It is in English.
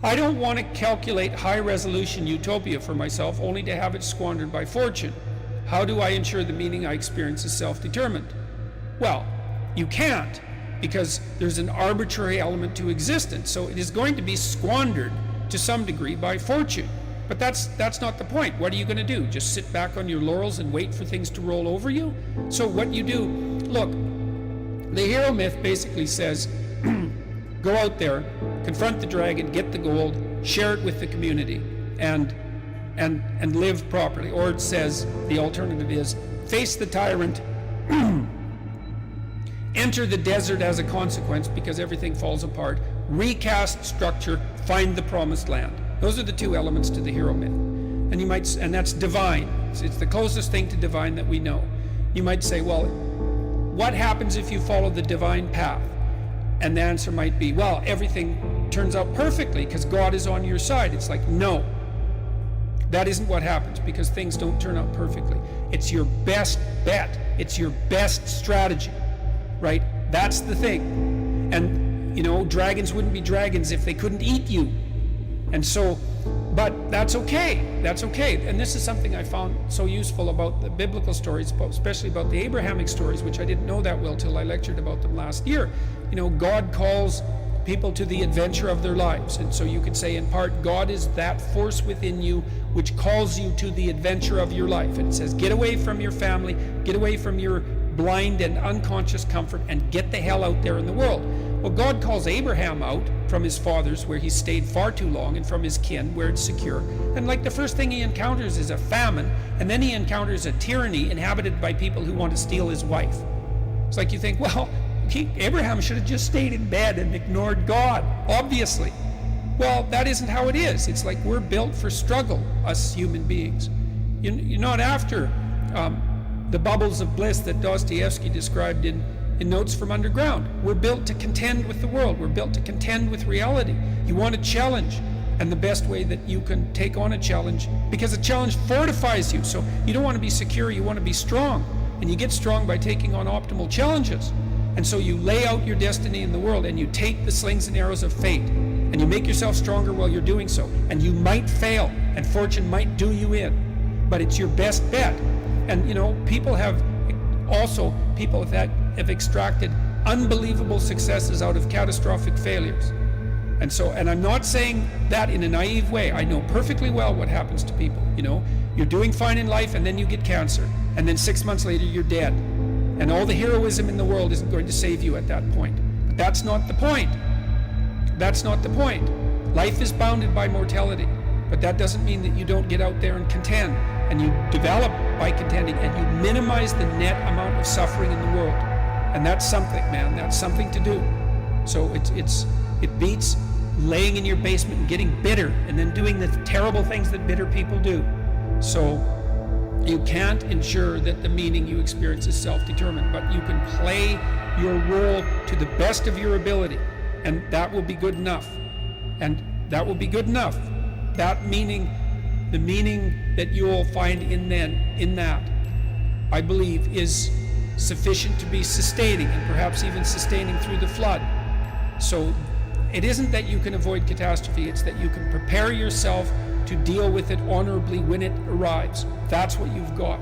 I don't want to calculate high-resolution utopia for myself only to have it squandered by fortune. How do I ensure the meaning I experience is self-determined? Well, you can't, because there's an arbitrary element to existence, so it is going to be squandered to some degree by fortune. But that's not the point. What are you going to do? Just sit back on your laurels and wait for things to roll over you? So what you do, look, the hero myth basically says, go out there, confront the dragon, get the gold, share it with the community, and live properly. Or it says, the alternative is, face the tyrant, enter the desert as a consequence because everything falls apart, recast structure, find the promised land. Those are the two elements to the hero myth. And that's divine. It's the closest thing to divine that we know. You might say, well, what happens if you follow the divine path? And the answer might be, well, everything turns out perfectly because God is on your side. It's like, no, that isn't what happens, because things don't turn out perfectly. It's your best bet. It's your best strategy, right? That's the thing. And, dragons wouldn't be dragons if they couldn't eat you. And so, but that's okay. That's okay. And this is something I found so useful about the biblical stories, especially about the Abrahamic stories, which I didn't know that well till I lectured about them last year. God calls people to the adventure of their lives. And so you could say, in part, God is that force within you which calls you to the adventure of your life. And it says, get away from your family, get away from your blind and unconscious comfort, and get the hell out there in the world. Well, God calls Abraham out from his fathers, where he stayed far too long, and from his kin, where it's secure. And the first thing he encounters is a famine, and then he encounters a tyranny inhabited by people who want to steal his wife. It's like you think, well, Abraham should have just stayed in bed and ignored God, obviously. Well, that isn't how it is. It's like we're built for struggle, us human beings. You're not after the bubbles of bliss that Dostoevsky described in Notes from Underground. We're built to contend with the world. We're built to contend with reality. You want a challenge, and the best way that you can take on a challenge, because a challenge fortifies you. So you don't want to be secure, you want to be strong. And you get strong by taking on optimal challenges. And so you lay out your destiny in the world, and you take the slings and arrows of fate, and you make yourself stronger while you're doing so. And you might fail, and fortune might do you in, but it's your best bet. And people that have extracted unbelievable successes out of catastrophic failures. And I'm not saying that in a naive way. I know perfectly well what happens to people. You're doing fine in life, and then you get cancer, and then 6 months later you're dead. And all the heroism in the world isn't going to save you at that point. But that's not the point. That's not the point. Life is bounded by mortality, but that doesn't mean that you don't get out there and contend, and you develop by contending, and you minimize the net amount of suffering in the world. And that's something, man. That's something to do. So it beats laying in your basement and getting bitter and then doing the terrible things that bitter people do. So you can't ensure that the meaning you experience is self-determined, but you can play your role to the best of your ability, and that will be good enough. And that will be good enough. That meaning, the meaning that you will find in that, I believe, is sufficient to be sustaining, and perhaps even sustaining through the flood. So it isn't that you can avoid catastrophe, it's that you can prepare yourself to deal with it honorably when it arrives. That's what you've got.